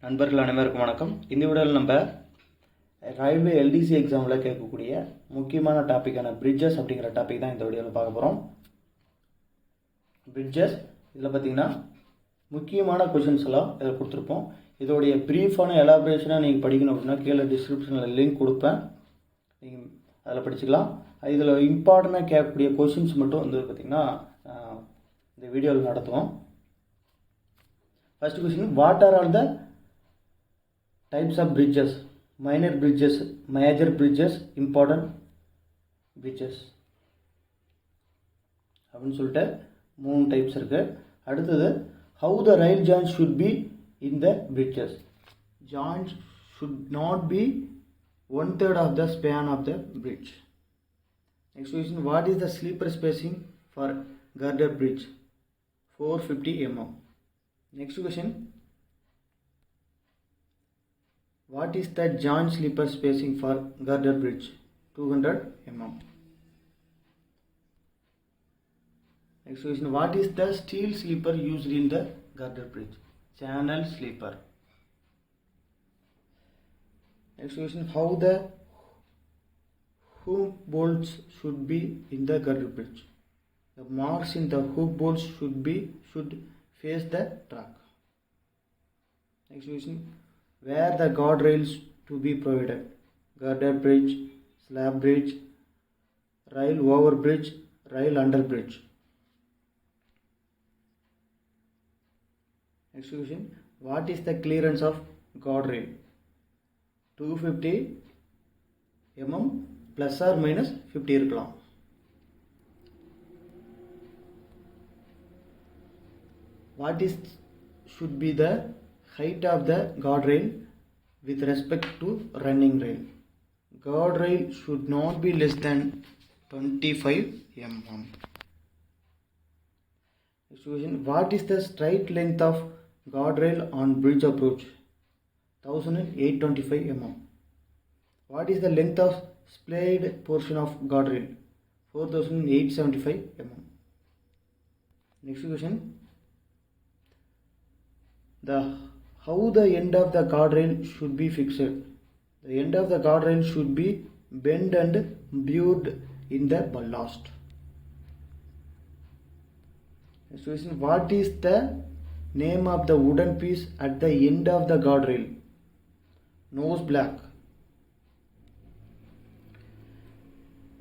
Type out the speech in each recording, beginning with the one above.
நண்பர்கள் அனைவருக்கும் வணக்கம். இந்த வீடியோவில் நம்ம ரயில்வே எல்டிசி எக்ஸாமில் கேட்கக்கூடிய முக்கியமான டாப்பிக்கான பிரிட்ஜஸ் அப்படிங்கிற டாபிக் தான் இந்த வீடியோவில் பார்க்க போகிறோம். பிரிட்ஜஸ் இதில் பார்த்திங்கன்னா முக்கியமான கொஷின்ஸ் எல்லாம் இதில் கொடுத்துருப்போம். இதோடைய ப்ரீஃபான எலாபரேஷனாக நீங்கள் படிக்கணும் அப்படின்னா கீழே டிஸ்கிரிப்ஷனில் லிங்க் கொடுப்பேன், நீங்கள் அதில் படிச்சுக்கலாம். இதில் இம்பார்ட்டண்ட்டாக கேட்கக்கூடிய கொஷின்ஸ் மட்டும் வந்து பார்த்திங்கன்னா இந்த வீடியோவில் நடத்துவோம். First question, what are all the types of bridges? Minor bridges, major bridges, important bridges அப்படின்னு சொல்லிட்டு 3 டைப்ஸ் இருக்கு. அடுத்தது, how the rail joints should be in the bridges. Joints should not be 1/3 of the span of the bridge. Next question, what is the sleeper spacing for girder bridge? 450 mm. Next question, what is the joint sleeper spacing for girder bridge? 200 mm. Next question, what is the steel sleeper used in the girder bridge? Channel sleeper. Next question, how the hook bolts should be in the girder bridge? The marks in the hook bolts should face the track. Next question, where the guardrails to be provided? Girder bridge, slab bridge, rail over bridge, rail under bridge. Next question, what is the clearance of guardrail? 250 mm plus or minus 50 இருக்கலாம். What is should be the height of the guardrail with respect to running rail? Guardrail should not be less than 25 mm. Next question, what is the straight length of guardrail on bridge approach? 1825 mm. What is the length of splayed portion of guardrail? 4875 mm. Next question, how the end of the guardrail should be fixed? The end of the guardrail should be bent and bowed in the ballast. Next question, what is the name of the wooden piece at the end of the guardrail? Nose block.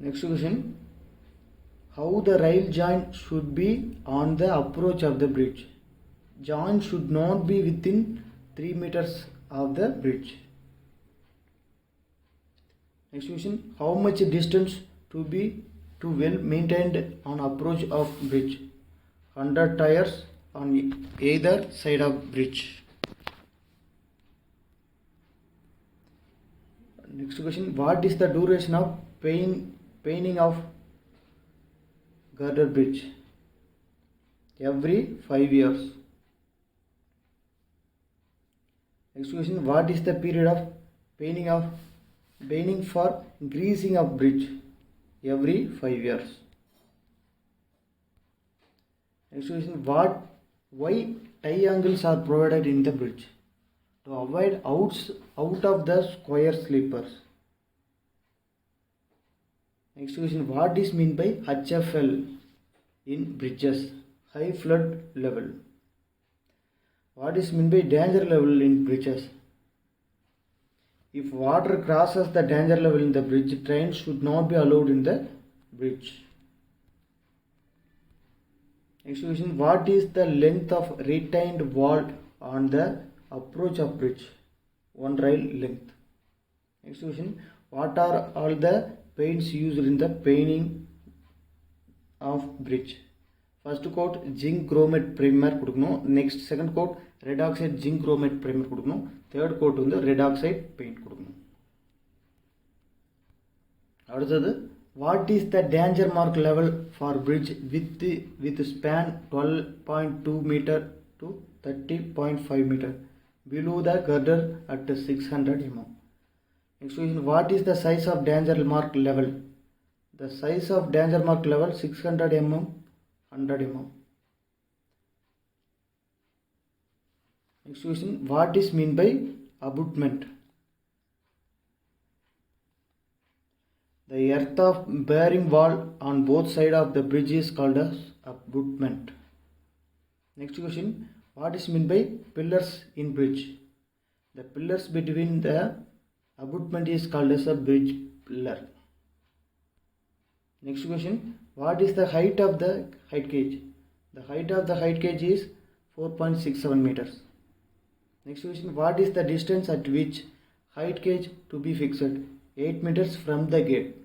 Next question, how the rail joint should be on the approach of the bridge? Joint should not be within 3 meters of the bridge. Next question, how much distance to well maintained on approach of bridge? 100 tires on either side of bridge. Next question, what is the duration of painting of girder bridge? Every 5 years. Next question, what is the period of painting for greasing of bridge? Every 5 years. Next question, why tie angles are provided in the bridge? To avoid out of the square sleepers. Next question, what is meant by HFL in bridges? High flood level. What is meant by danger level in bridges? If water crosses the danger level in the bridge, trains should not be allowed in the bridge. Next question, what is the length of retained wall on the approach of bridge? 1 rail length. Next question, what are all the paints used in the painting of bridge? First coat zinc chromate primer கொடுக்கணும். Next second coat red oxide zinc chromate primer கொடுக்கணும். Third coat வந்து red oxide paint கொடுக்கணும். அடுத்தது, what is the danger mark level for bridge with span 12.2 meter to 30.5 meter below the girder at 600 mm? Next question, what is the size of danger mark level? The size of danger mark level 600 mm, 100 mm. Next question, what is mean by abutment? The earth of bearing wall on both sides of the bridge is called as abutment. Next question, what is mean by pillars in bridge? The pillars between the abutment is called as a bridge pillar. Next question, what is the height of the height gauge? The height of the height gauge is 4.67 meters. Next question, what is the distance at which height gauge to be fixed? 8 meters from the gate.